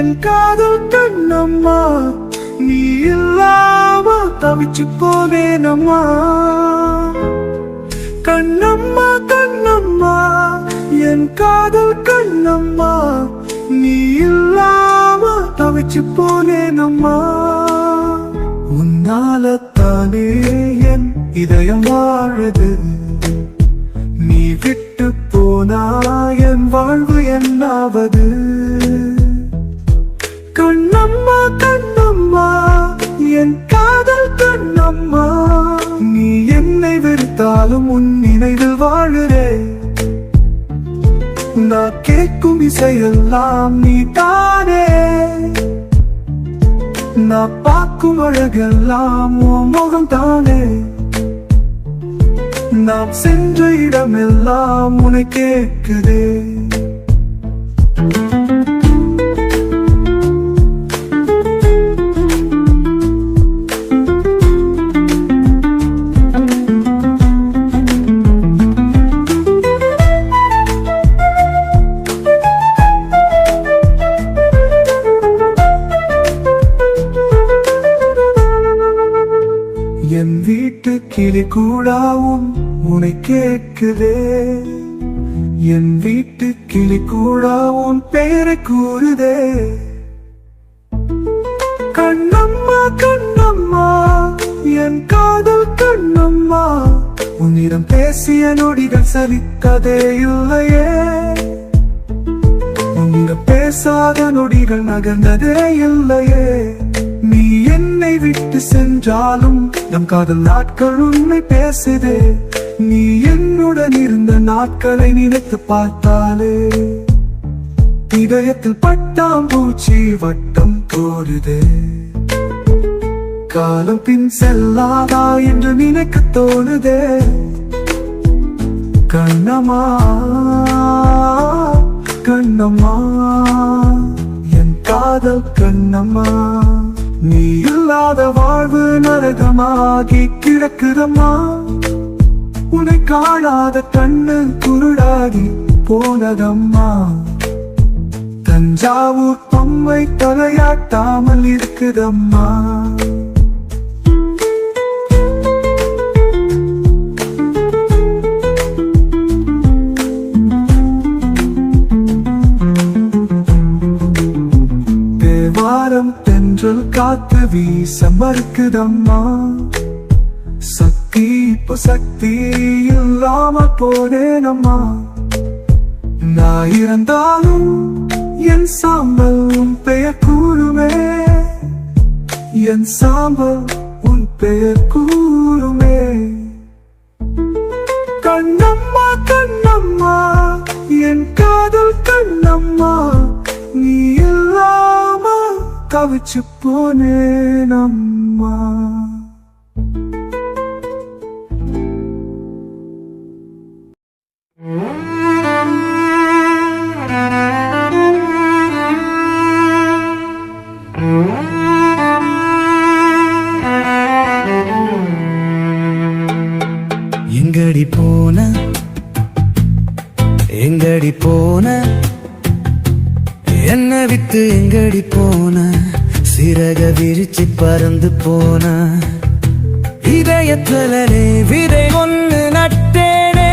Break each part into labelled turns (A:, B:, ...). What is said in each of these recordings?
A: என் காதல் கண்ணம்மா, நீ இல்லாம தவிச்சு போவேனம்மா. கண்ணம்மா கண்ணம்மா, என் காதல் கண்ணம்மா, நீ இல்லாம தவிச்சு போனேனம்மா. உன்னாலத்தானே என் இதயம் வாழுது, நீ விட்டு போனா என் வாழ்வு என்னாவது. கண்ணம்மா கண்ணம்மா, என் காதல் கண்ணம்மா, நீ என்னை வெறுத்தாலும் உன் நினைவில் வாழுறே. நான் கேட்கும் இசையெல்லாம் நீ தானே, நான் பார்க்கும் அழகெல்லாம் உன் முகம் தானே. நாம் சென்ற இடமெல்லாம் உன்னை கேட்குதே. என் வீட்டு கிளி கூடாவும் உன்னை கேட்குதே. என் வீட்டு கிளி கூடாவும் பெயரை கூறுதே. கண்ணம்மா கண்ணம்மா, என் காதல் கண்ணம்மா, உன்னிடம் பேசிய நொடிகள் சலிக்கதே இல்லையே. உன்னிடம் பேசாத நொடிகள் நகர்ந்ததே இல்லையே. நீ என்னை விட்டு சென்றாலும் நம் காதல் நாட்கள் உன்னை பேசுதே. நீ என்னுடன் இருந்த நாட்களை நினைத்து பார்த்தாலே இதயத்தில் பட்டாம்பூச்சி வட்டம் போடுதே. காலம் பின் செல்லாதா என்று நினைக்க தோணுதே. கண்ணம்மா கண்ணம்மா, என் காதல் கண்ணம்மா, நீ இல்லாத வாழ்வு நரகமாகி கிடக்குதம்மா. உன்னை காணாத கண்ணு குருடாகி போனதம்மா. தஞ்சாவூர் பொம்மை தலையாட்டாமல் இருக்குதம்மா. தேவாரம் தென்றல் காத்து வீச மறுக்குதம்மா. சக்தி இப்போ சக்தி இல்லாம போனேனம்மா. நான் இறந்தாலும் என் சாம்பல் உன் பெயர் கூறுமே. என் சாம்பல் உன் பெயர் கூறுமே. கண்ணம்மா கண்ணம்மா, என் காதல் கண்ணம்மா, நீ இல்லாம தவிச்சு போனேனம்மா.
B: எங்கடி போன எங்கடி போன, என்ன விட்டு எங்கடி போன, சிறக விரிச்சு பறந்து போன. இதயத்தலே விதை ஒன்று நட்டேனே,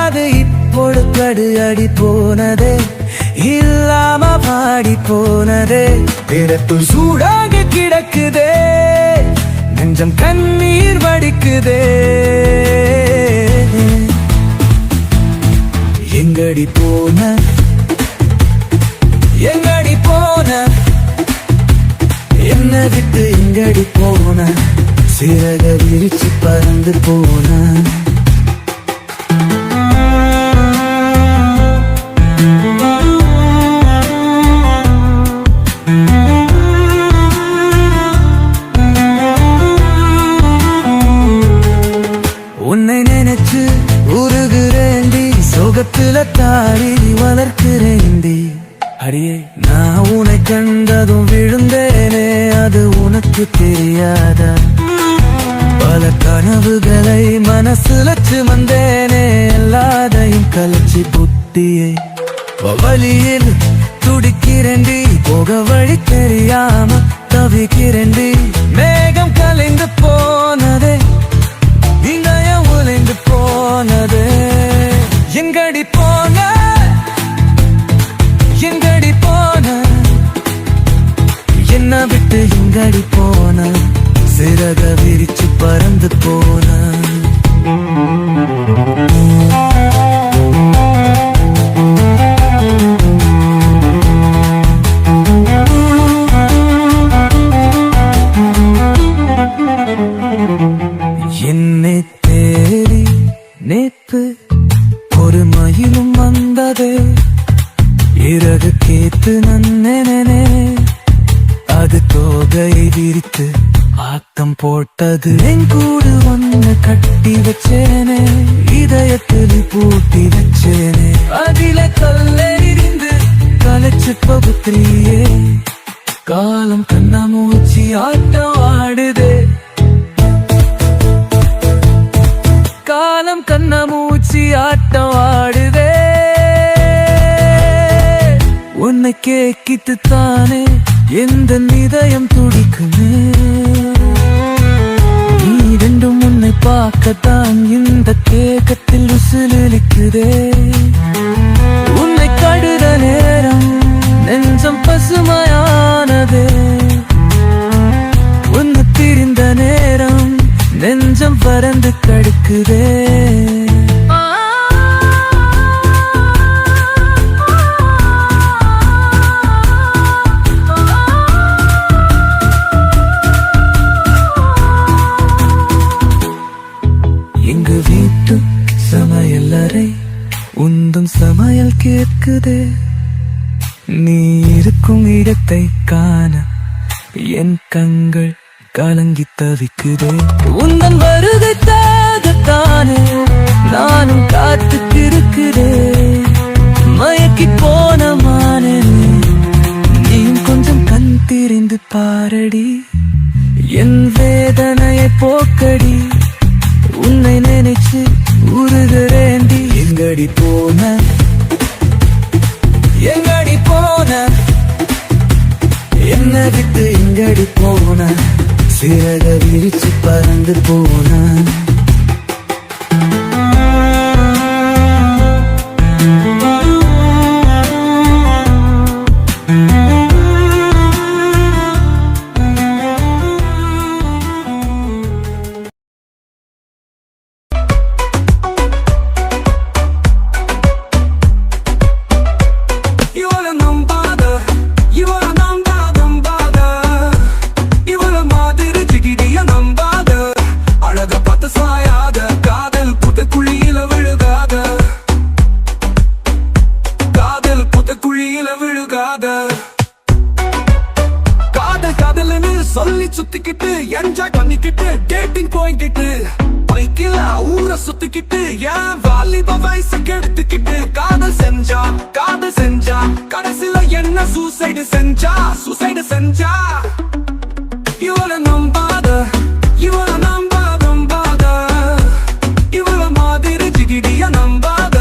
B: அது இப்பொழுது அடி போனதே. இல்லாம பாடி போனதே. பிறப்புள் சூடாக கிடக்குதே, நெஞ்சம் கண்ணீர் வடிக்குதே. எங்கடி போன எங்கடி போன, என்ன விட்டு எங்கடி போன, சிறக விரிச்சு பறந்து போன. உன்னை நினைச்சு உருகுறேண்டி, சோகத்துல தாரி வளர்க்கிறேண்டி. அடியே நான் உன்னை கண்டதும் விழுந்தேனே, அது உனக்கு தெரியாதா? பல கனவுகளை மனசுல சுமந்தேனே, எல்லாதையும் கலைச்சி புட்டியே வலியில் துடிக்க தவிக்கிறேண்டி, போக வழி தெரியாம தவிக்கிறேண்டி. மேகம் கலைந்து போனதே, நீங்க உலைந்து போனதே. எங்கடி போன, எங்கடி போன, என்ன விட்டு எங்கடி போன, சிறக விரிச்சு பறந்து போன. என்னை தேடி நேத்து ஒரு மயிலும் வந்ததே, இறகு கேத்து நன்னே, அது தோகையை விரித்து ஆட்டம் போட்டது. என் கூடு ஒன்று கட்டி வச்சேனே, இதயத்தில் பூட்டி வச்சேனே, அதில கல்லெறிந்து கலைச்சு பகுத்திரியே. காலம் கண்ணாமூச்சி ஆட்டம் ஆடுதே, காலம் கண்ணாமூச்சி ஆட்டம் ஆடுதே. உன்னை கேக்கிட்டு தானே எந்த இதயம் துடிக்குமே, நீ ரெண்டும் உன்னை பார்க்கத்தான் இந்த கேக்கத்தில் உசுலிக்குதே. உன்னை கடுத நேரம் நெஞ்சம் பசுமையானதே, உன்னை திரிந்த நேரம் நெஞ்சம் பறந்து கடுக்குதே. எங்க வீட்டு சமையலறை உந்தும் சமையல் கேட்குதே, நீ இருக்கும் இடத்தை காண என் கண்கள் கலங்கி தவிக்குதே. உந்தன் வருகைத்தானே நானும் காத்துக்கிருக்கிறேன். மயக்கி போன மானே, நீயும் கொஞ்சம் கண் திறந்து பாரடி, என் வேதனையை போக்கடி. உன்னை நினைச்சு உருகிறேண்டி. எங்கடி போன, எங்கடி போன, என்ன விட்டு எங்கடி போன, சிறக விரிச்சு பறந்து போன.
A: சொல்லி சுத்திக்கிட்டு என்ஜாய் பண்ணிக்கிட்டு டேட்டிங் போய்கிட்டு பைக்கில ஊரை சுத்திக்கிட்டு என் வாலிப வயசு கெடுத்துக்கிட்டு காதல் செஞ்சா கடைசில என்ன சூசைடு செஞ்சா. இவளை நம்பாத, இவளை நம்பாத, இவள மாதிரி ஜிகிடிய நம்பாத.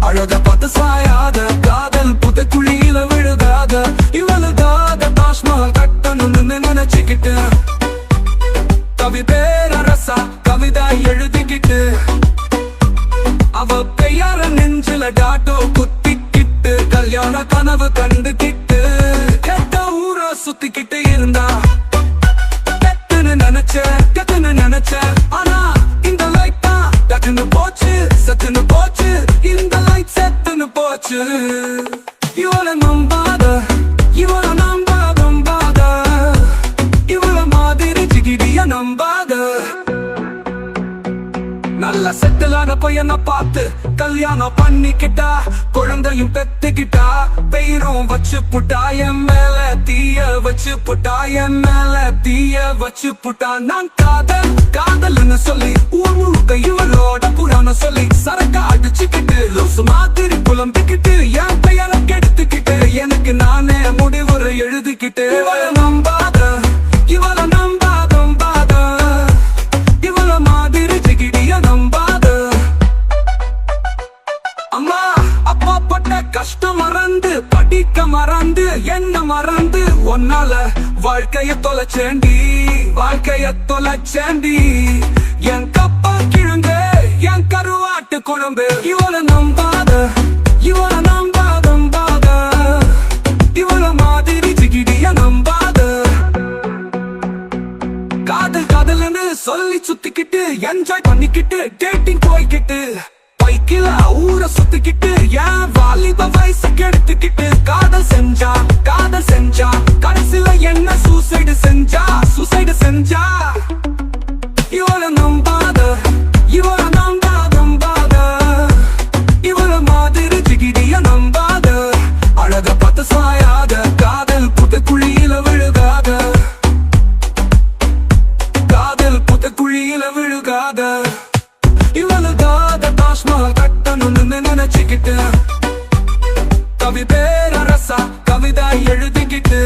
A: அழக பார்த்து சாயாத, காதல் புதைக்குழியில விழுகாத. இவளுக்காக தாஜ்மஹால் கட்டணும்னு நினைச்சுக்கிட்டு கவி பேரரசா கவிதை எழுதிக்கிட்டு அவ பெயர நெஞ்சில டாட்டோ குத்திக்கிட்டு கல்யாண கனவு கண்டுகிட்டு கெட்ட ஊரை சுத்திக்கிட்டு இருந்தா. கெத்துன்னு நினைச்ச ஆனா இந்த லைட் தான் டக்குன்னு போச்சு, சத்துன்னு போச்சு. இந்த லைட் செத்துன்னு போச்சு. இவளை நம்பாத, இவளை நம்பாத, இவள மாதிரி ஜிகிடிய நம்பாத. நல்ல செட்டிலான பையனை பார்த்து கல்யாணம் பண்ணிக்கிட்டா, குழந்தையும் பெத்துக்கிட்டா. பெயரும் வச்சு புட்டா, என் மேல தீய வச்சு புட்டா, என் மேல தீய வச்சு புட்டா. நான் காதல்னு சொல்லி ஊர் முழுக்க இவளோட புராணம் சொல்லி சரக்கா அடிச்சுக்கிட்டு லூசு மாதிரி புலம்பிக்கிட்டு என் பெயரை கெடுத்துக்கிட்டு எனக்கு நானே முடிவுரை எழுதிக்கிட்டு. இவளை நம்பாத, இவளை நம்பாத, இவள மாதிரி ஜிகிடிய நம்பாத. அம்மா அப்பா பட்ட கஷ்டம் மறந்து படிக்க மறந்து ஒன்னால வாழ்க்கைய தொலைச்சேண்டி, வாழ்க்கைய தொலைச்சேண்டி. என் கப்பா கிழங்க, என் கருவாட்டு குழம்பு. இவளை நம்பாத, இவளை நம்பாத, நம்பாத. இவள மாதிரி ஜிகிடிய நம்பாத. காதல் காதல்னு சொல்லி சுத்திக்கிட்டு என்ஜாய் பண்ணிக்கிட்டு டேட்டிங் போய்கிட்டு பைக்கில ஊரை சுத்திக்கிட்டு ஏன் வாலிப வயசு கெடுத்துக்கிட்டு காதல் செஞ்சா, காதல் செஞ்சா, கடைசில என்ன சூசைடு செஞ்சா, சூசைடு செஞ்சா. இவள நம்பாத, இவள நம்பாத, நம்பாத. இவள மாதிரி ஜிகிடிய நம்பாத. அழக பார்த்து சாயாத, காதல் புத்த குழியில விழுகாத, காதல் புத்த குழியில விழுகாத. இவளுக்காக தாஜ்மஹால் கட்டணும்னு நினைச்சுக்கிட்டு கவி பேரரசா கவிதை எழுதிக்கிட்டு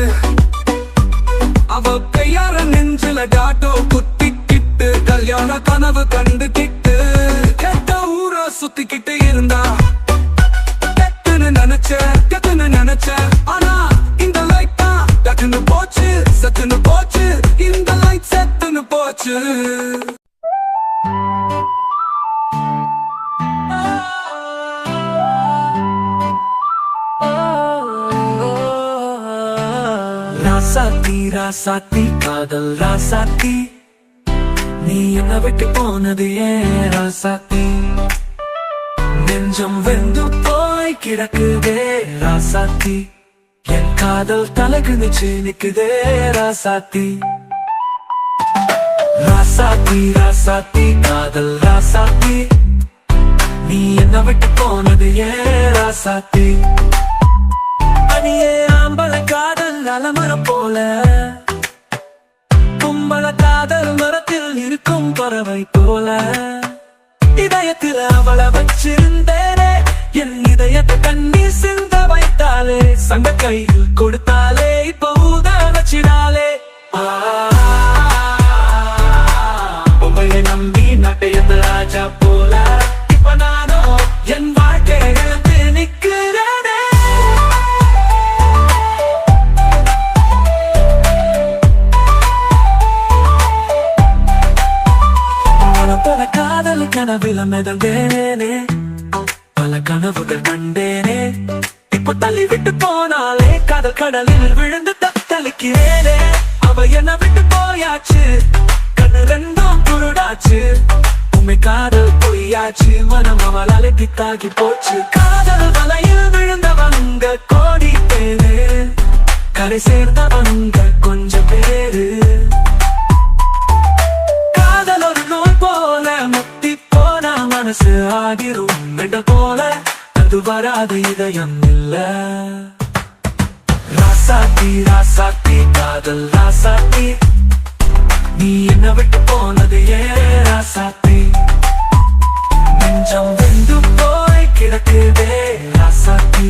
A: அவ கையார நெஞ்சில டாட்டோ குத்திக்கிட்டு கல்யாண கனவு கண்டுகிட்டு கெட்ட ஊரை சுத்திக்கிட்டு இருந்தா கெட்டுன்னு நினைச்ச. ஆனா இந்த லைட் தான் டக்குன்னு போச்சு, சத்துன்னு போச்சு. இந்த லைட் செத்துன்னு போச்சு. ராசாத்தி ராசாத்தி காதல் ராசாத்தி, நீ என்ன விட்டு போனது ஏன் ராசாத்தி? நெஞ்சம் வெந்து போய் கிடக்குதே ராசாத்தி, என் காதல் தலகுனிச்சு நிக்குதே ராசாத்தி. ராசாத்தி ராசாத்தி காதல் ராசாத்தி, நீ என்ன விட்டு போனது ஏன் ராசாத்தி? அடியே ஆம்பள காதல் அலமரம் போல, கும்பள காதல் மரத்தில் இருக்கும் பறவை போல. இதயத்தில் அவளை வச்சிருந்தேனே, என் இதயத்தை கண்ணீர் சிந்த வைத்தாலே. சங்க கையில் கொடுத்தாலே, இப்ப ஊத வச்சிடாலே. பொம்பையை நம்பி நட்டையந்த ராஜா போல இப்ப நானோ என் வாழ்க்கையை இழந்து நிக்கிறேனே. பல காதல் கனவில மிதந்தேனே, பல கனவுகள் கண்டேனே. இப்போ தள்ளி விட்டு போனாலே காதல் கடலில் விழுந்து தத்தளிக்கிறேனே. அவ என்ன விட்டு போயாச்சு, கண்ணு ரெண்டும் குருடாச்சு. உண்மை காதல் பொய்யாச்சு, மனம் அவளாலே பித்தாகி போச்சு. காதல் வலையில் விழுந்தவங்க கோடி பேரு, கரை சேர்ந்தவங்க கொஞ்சம் பேரு. காதல் ஒரு நோய் போல முத்தி போன மனசு ஆகிரும் மெட போல, அது வராத இதயம் இல்ல. ராசாத்தி ராசாத்தி காதல் ராசாத்தி, நீ என்ன விட்டு போனது ஏன் ராசாத்தி? நெஞ்சம் வெந்து போய் கிடக்குதே ராசாத்தி,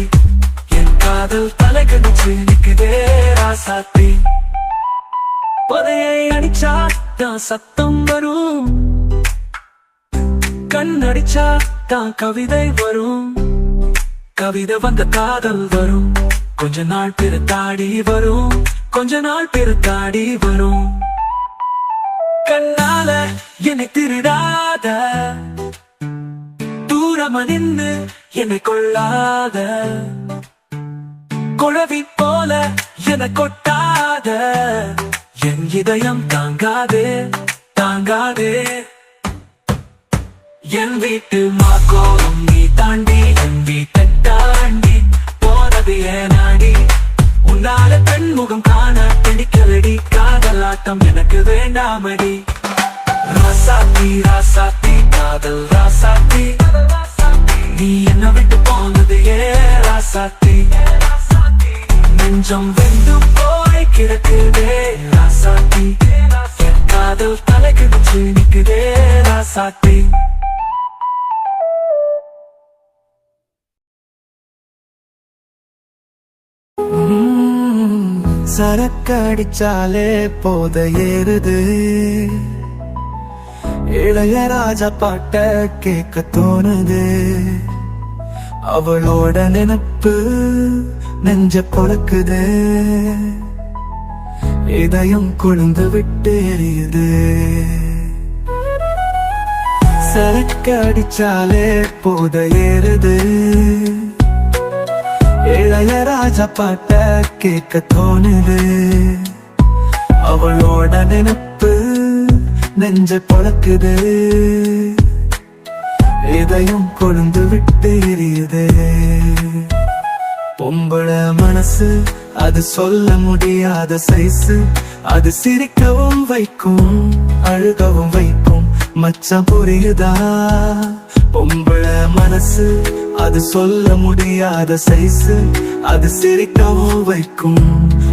A: என் காதல் தலைகணிச்சு நிக்குதே ராசாத்தி. பதையை அடிச்சா தான் சத்தம் வரும், கண்ணடிச்சா தான் கவிதை வரும். கவிதை வந்த காதல் வரும், கொஞ்ச நாள் பிறத்தாடி வரும், கொஞ்ச நாள் பிறத்தாடி வரும். கண்ணால என்னை திருடாத, தூரமா நின்னு என்னை கொள்ளாத. குழவி போல என்னை கொட்டாத, என் இதயம் தாங்காதே தாங்காதே. என் வீட்டு மாக்கோலம் நீ தாண்டி, என் வீட்டை தாண்டி போனது ஏனாடி? உன்னால பெண்முகம் காண பிடிக்கலடி, காதலாட்டம் எனக்கு வேண்டாமடி. ராசாத்தி ராசாத்தி காதல் ராசாத்தி, நீ என்ன விட்டு போனது ஏன் ராசாத்தி? நெஞ்சம் வெந்து போய் கிடக்குதே ராசாத்தி, என் காதல் தலைகிடிச்சு நிக்குதே ராசாத்தி.
B: சரக்கடிச்சாலே போத ஏறுது, இளையராஜா பாட்ட கேட்க தோணுது. அவளோட நினைப்பு நெஞ்ச பொழக்குது. இதயம் கொழுந்து விட்டு எரியுது. சரக்கு அடிச்சாலே போத ஏறுது. இளையராஜா பாட்ட கேட்க தோணுது. அவளோட நினைப்பு நெஞ்ச பொழக்குது. இதயம் கொழுந்து விட்டு எரியுது. பொம்பள மனசு அது சொல்ல முடியாத சைஸு. அது சிரிக்கவும் வைக்கும் அழுகவும் வைக்கும். மச்சான் புரியுதா? பொம்பள மனசு அது சொல்ல முடியாத சைஸு. அது சிரிக்கவும் வைக்கும்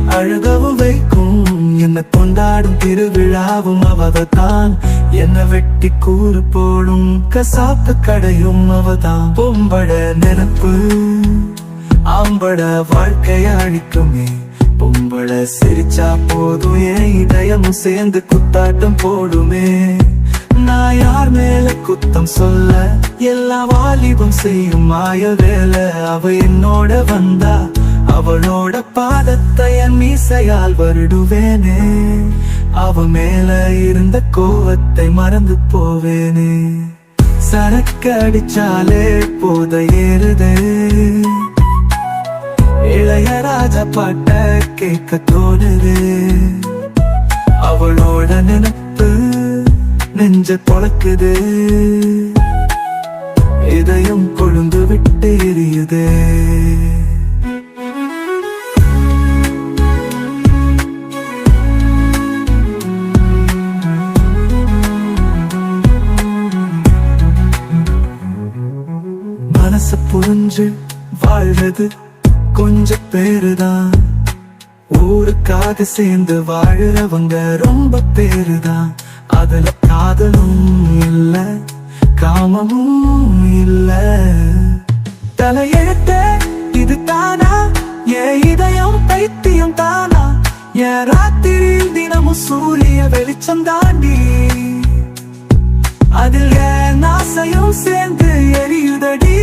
B: அழுகவும் வைக்கும். என்ன கொண்டாடும் திருவிழாவும் அவதான். என்ன வெட்டி கூறு போடும் கசாப்பு கடையும் அவதான். பொம்பள நினைப்பு ஆம்பள வாழ்க்கைய அழிக்குமே. பொம்பள சிரிச்சா போதும் என் இதயமும் சேர்ந்து குத்தாட்டம் போடுமே. நான் யார் மேல குத்தம் சொல்ல? எல்லா வாலிபம் செய்யும் மாய வேலை. அவ என்னோட வந்தா அவளோட பாதத்தை என் மீசையால் வருடுவேனே. அவ மேல இருந்த கோவத்தை மறந்து போவேனே. சரக்கு அடிச்சாலே போத ஏறுது. இளையராஜா பாட்ட கேட்க தோணுது. அவளோட நினைப்பு நெஞ்ச பொழக்குது. இதயம் கொழுந்து விட்டு எரியுது. மனச புரிஞ்சு வாழ்றது கொஞ்ச பேருதான். ஊருக்காக சேர்ந்து வாழறவங்க ரொம்ப பேருதான். அதுல காதலும் இல்ல காமமும் இல்ல. தலையெழுத்த இது தானா? என் இதயம் பைத்தியம் தானா? என் ராத்திரியில் தினமும் சூரிய வெளிச்சம் தாண்டி. அதில் என் ஆசையும் சேர்ந்து எரியுதடி.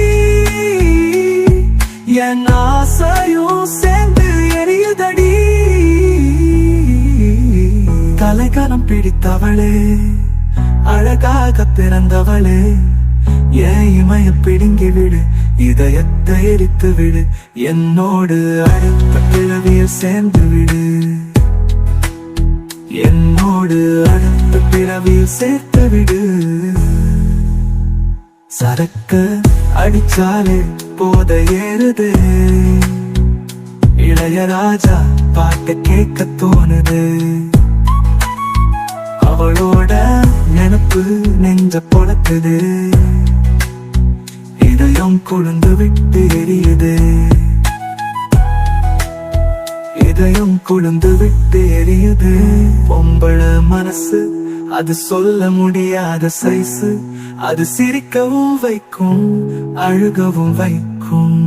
B: என் ஆசையும் சேர்ந்து எரியுதடி. தலைகரம் பிடித்தவளே, அழகாக பிறந்தவளே, என் இமய பிடுங்கி விடு, இதயத்தை எரித்து விடு. என்னோடு அடுத்த பிறவியில் சேர்ந்து விடு. என்னோடு அடுத்த பிறவியில் சேர்த்து விடு. சரக்கு அடிச்சாலே போத ஏறுது. இளையராஜா பாட்டு கேட்க தோணுது. அவளோட நினைப்பு நெஞ்ச பொழக்குது. இதயம் கொழுந்து விட்டு எரியுது. இதயம் கொழுந்து விட்டு எரியுது. பொம்பள மனசு அது சொல்ல முடியாத சைஸு. அது சிரிக்கவும் வைக்கும் அழுகவும் வைக்கும்.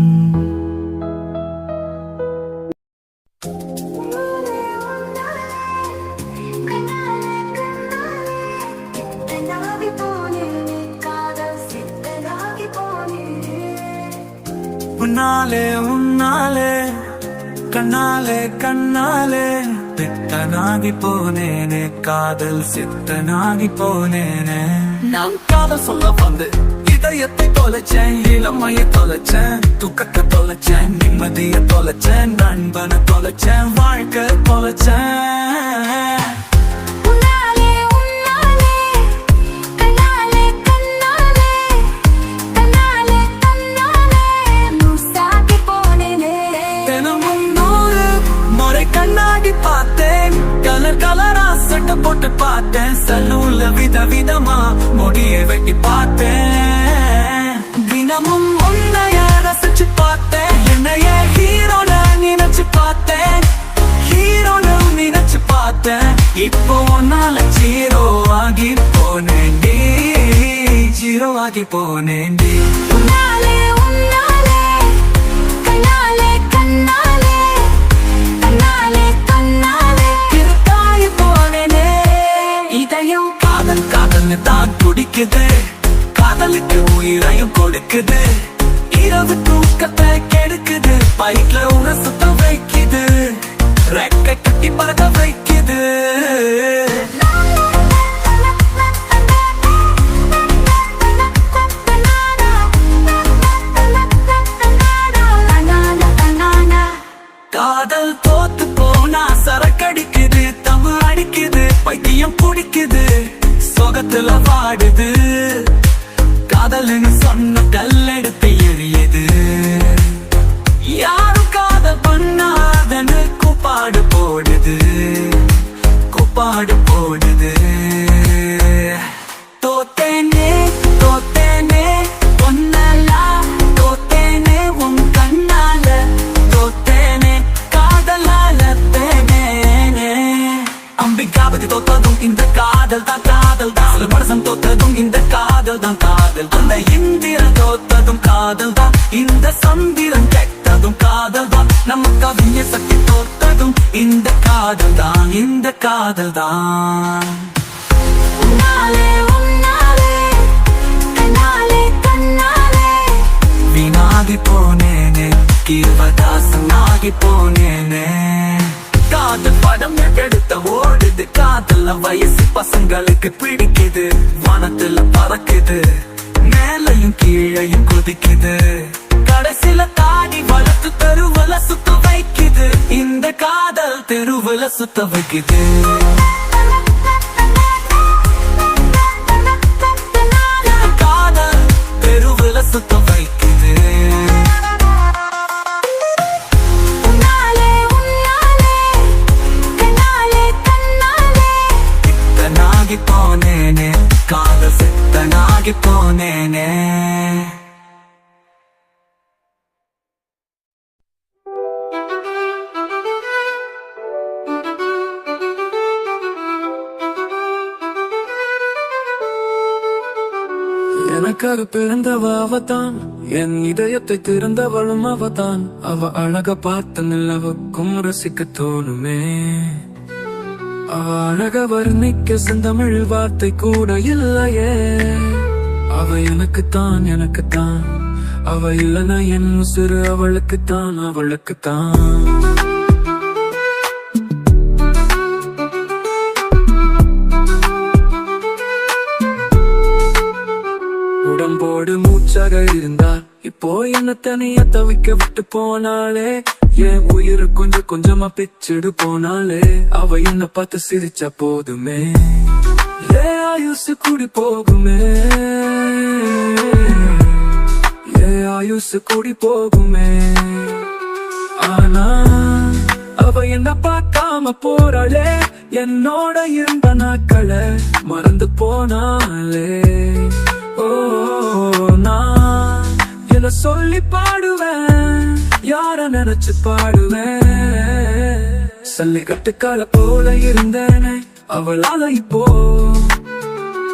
B: உன்னாலே உன்னாலே கண்ணாலே கண்ணாலே பித்தனாகி போனேனே. காதல் சித்தனாகி போனேனே. நான் காதல் சொல்ல வந்து இதயத்தை தொலைச்சேன். இளமையை தொலைச்சேன். துக்கத்தை தொலைச்சேன். நிம்மதியை தொலைச்சேன். நண்பனை தொலைச்சேன். வாழ்க்கை தொலைச்சேன். போட்டு பார்த்தேன். சலூன்ல விதவிதமா முடியை வெட்டி பார்த்தேன். தினமும் உன்னைய ரசிச்சு பார்த்தேன். என்னைய ஹீரோல நினைச்சு பார்த்தேன். ஹீரோல நினைச்சு பார்த்தேன். இப்போ உன்னால ஜீரோ ஆகி போனேன்டி. ஜீரோ ஆகி போனேன்டி. உன்னாலே உன்னாலே கண்ணாலே கண்ணாலே கண்ணாலே கண்ணாலே இருக்காய் போனேனே. இதயம் காதல் காதல்னு தான் துடிக்குது. காதலுக்கு உயிரையும் கொடுக்குது. இரவு தூக்கத்தை கெடுக்குது. பைக்ல உன சுத்த வைக்குது. ரெக்கை கட்டி பறக்க வைக்குது. காதல் தோத்து போனா சரக்கடிக்குது, தமிழ் அடிக்குது, பைத்தியம் பிடிக்குது, சொகத்துல வாடுது. காதல்னு சொன்ன கல்லெடுத்து எரியுது. யாரும் காதல் பண்ணாதன்னு கூப்பாடு போடுது, கூப்பாடு போடுது. தோத்தேனே தோத்தேனே பொன்னெல்லாம் தோத்தேனே உன் கண்ணால தோத்தேனே காதலால தேனே. அம்பிகாபதி தோத்ததும் இந்த காதல் தான் காதல் தான். மனசம் தோத்ததும் இந்த காதல் தான் காதல். அந்த இந்திரன் தோத்ததும் காதல் தான். இந்த சந்திரன் கெட்டதும் காதல் தான். நம்ம கவிஞ சக்தி தோத்ததும் இந்த காதல் தான், இந்த காதல் தான். வீணாகி போனேனே, கீர்வதாசனாகி போனேனே. காதல் படம் எடுத்த ஓடுது, காதல் வயசு பசங்களுக்கு பிடிக்குது. வானத்துல பறக்குது, மேலையும் கீழையும் குதிக்குது. கடைசில தாடி வளர்த்து தெருவுல சுத்த வைக்குது. இந்த காதல் தெருவுல சுத்த வைக்குது. காதல் தெருவுல சுத்த வைக்குது. போனேனே காதல் சித்தனாகி போனேனே. எனக்காக பிறந்தவ அவதான், என் இதயத்தை திறந்தவளும் அவதான். அவ அழக பார்த்த நிலவுக்கும் ரசிக்க தோணுமே. அழக வர்ணிக்க செந்தமிழ் வார்த்தை கூட இல்லையே. அவ எனக்குத்தான் எனக்குத்தான், அவ இல்லனா என் உசுறு அவளுக்குத்தான் அவளுக்குத்தான். உடம்போடு மூச்சாக இருந்தார், இப்போ என்ன தனியா தவிக்க விட்டு போனாலே. என் உயிர் கொஞ்சம் கொஞ்சமா பிச்சுடு போனாலே. அவ என்ன பார்த்து சிரிச்சா போதுமே, ஆயுசு கூடி போகுமே, ஆயுசு கூடி போகுமே. ஆனா அவ என்ன பார்க்காம போறாளே, என்னோட இருந்த நாட்களை மறந்து போனாலே. ஓ நான் என்ன சொல்லி பாடுவேன், யார நினைச்சு பாடுவேன். சல்லிக்கட்டுக்கால போல இருந்தேனே, அவளால இப்போ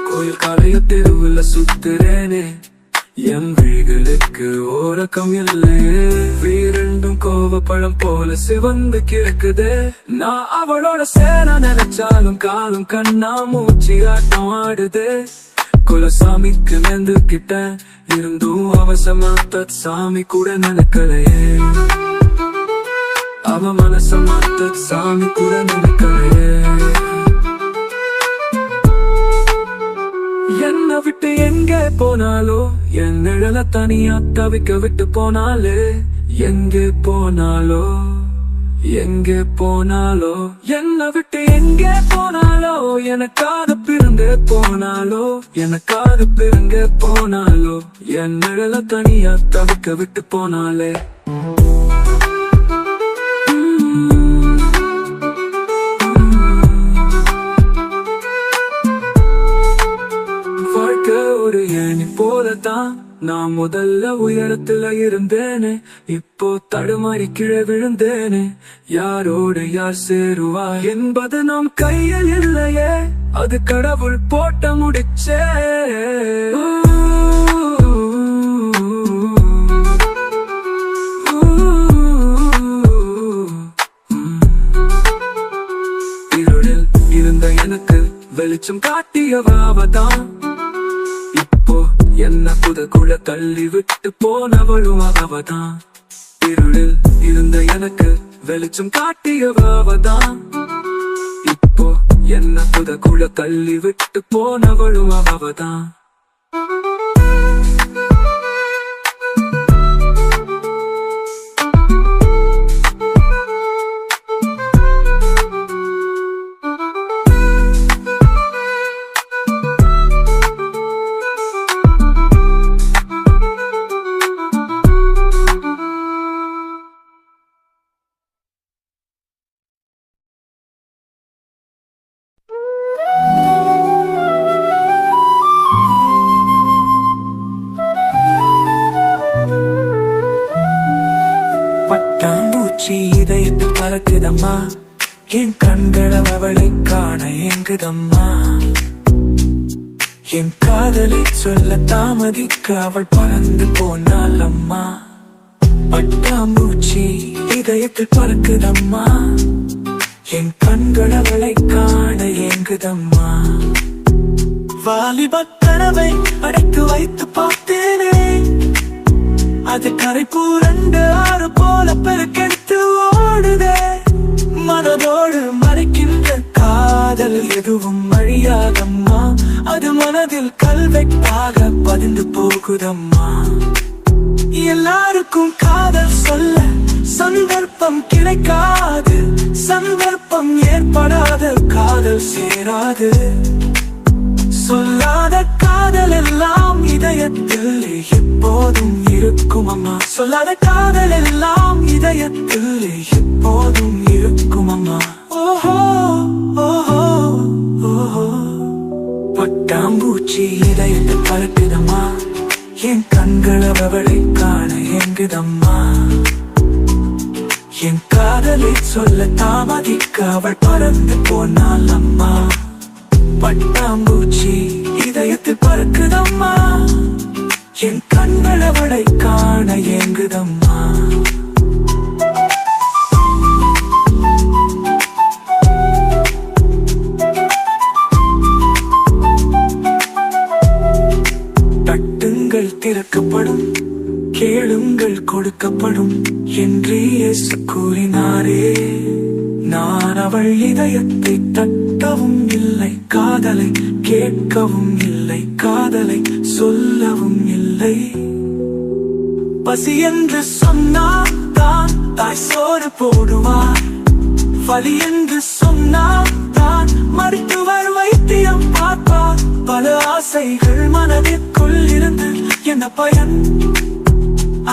B: கோயில் காலைய தெருவுல சுத்துறேனே. என் விழிகளுக்கு ஓரக்கம் இல்லையே, வீரண்டும் கோவப்பழம் போல சிவந்து கிடக்குது. நான் அவளோட சேர நினைச்சாலும் காலும் கண்ணா மூச்சு ஆட்டம் ஆடுது. குலசாமிக்கு நெந்து கிட்ட இருந்தும் அவசமாத்த சாமி கூட நினைக்கலையே. அவ மனசமாத்த சாமி கூட நினைக்கலையே. என்ன விட்டு எங்கே போனாலோ, என் நிழல தனியா தவிக்க விட்டு போனாலே. எங்கே போனாலோ எங்கே போனாலோ, என்ன விட்டு எங்கே போனாலோ, எனக்காக பிறந்து போனாலோ, எனக்காக பிறங்க போனாலோ. என் நிழல தனியா தவிக்க விட்டு போனாலே. வாழ்க்கை ஒரு ஏணி போலதான், நான் முதல்ல உயரத்துல இருந்தேனே, இப்போ தடுமாறி கீழே விழுந்தேனே. யாரோடு யார் சேருவா என்பது நம் கையில் இல்லையே, அது கடவுள் போட்ட முடிச்சே. இருளில் இருந்த எனக்கு வெளிச்சம் காட்டியவ அவதான். இப்போ என்ன புதக்குள்ள தள்ளி விட்டு போனவளும் அவதான். இருளில் இருந்த எனக்கு
A: வெளிச்சம் காட்டியவதான். இப்போ என்ன புதக்குள்ள தள்ளி விட்டு போனவளும் அவதான். பட்டாம்பூச்சி இதயத்து பறக்குதம்மா, என் கண்கள் அவளை காண ஏங்குதம்மா. என் காதலை சொல்ல தாமதிக்க அவள் பறந்து போனாள் அம்மா. பட்டாம்பூச்சி இதயத்தில் பறக்குதம்மா, என் கண்கள் அவளை காண ஏங்குதம்மா. வாலிபக் கனவை அடைத்து வைத்து பார்த்தேனே, அது கரை பூரண்டு ஆறு போல பெருக்கெடுத்து ஓடுதே. மனதோடு மறைக்கின்ற காதல் எதுவும் அழியாதம்மா, அது மனதில் கல்வெட்டாக பதிந்து போகுதம்மா. எல்லாருக்கும் காதல் சொல்ல சந்தர்ப்பம் கிடைக்காது, சந்தர்ப்பம் ஏற்படாத காதல் சேராது. சொல்லாத காதல் எல்லாம் இதயத்தில் எப்போதும் இருக்கும் அம்மா, சொல்லாத காதல் எல்லாம் இதயத்தில் எப்போதும் இருக்கும் அம்மா. ஓஹோ ஓஹோ ஓஹோ. பட்டாம்பூச்சி இதயத்தில் பறக்குதம்மா, என் கண்கள் அவளை காண ஏங்குதம்மா. என் காதலை சொல்ல தாமதிக்க அவள் பறந்து போனாள் அம்மா. பட்டாம்பூச்சி இதயத்தில் பறக்குதம்மா, என் கண்கள் அவளை காண ஏங்குதம்மா. தட்டுங்கள் திறக்கப்படும், கேளுங்கள் கொடுக்கப்படும் என்று இயேசு கூறினாரே. நான் அவள் இதயத்தை தட்டவும் இல்லை, காதலை கேட்கவும் இல்லை, காதலை சொல்லவும் இல்லை. பசி என்று சொன்னால் தான் தாய் சோறு போடுவார், வலி என்று சொன்னால் தான் மருத்துவர் வைத்தியம் பார்ப்பார். பல ஆசைகள் மனதிற்குள் இருந்து என்ன பயன்,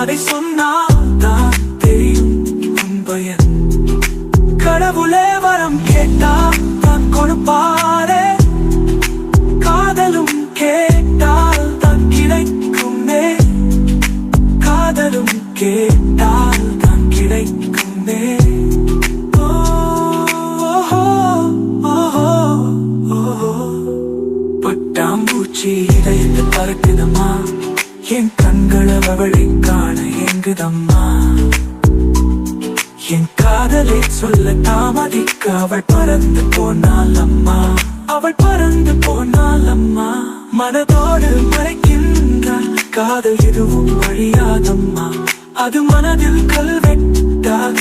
A: அதை சொன்னால் தான் தெரியும் உன் பயன். கடவுளே வரம் கேட்டால் தான் கொடுப்பாரே, காதலும் கேட்டால் தான் கிடைக்குமே, காதலும் கேட்டால் தான் கிடைக்குமே. ஓஹோ ஓஹோ ஓஹோ. பட்டாம்பூச்சி இதயத்தில் பறக்குதம்மா, என் கண்கள் அவளை காண ஏங்குதம்மா. என் காதலை சொல்ல தாமதிக்க அவள் பறந்து போனாள் அம்மா, அவள் பறந்து போனாள் அம்மா. மனதோடு மறைக்கின்ற காதல் எதுவும் அழியாதம்மா, அது மனதில் கல்வெட்டாக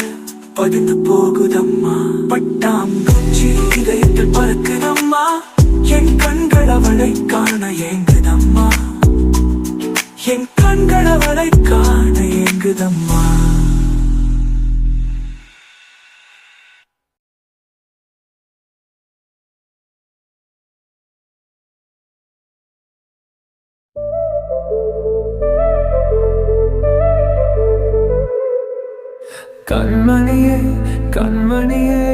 A: பதிந்து போகுதம்மா. பட்டாம்பூச்சி இதயத்தில் பறக்குதம்மா, என் கண்கள் அவளை காண ஏங்குதம்மா, என் கண்கள் அவளை காண ஏங்குதம்மா. கண்மணியே கண்மணியே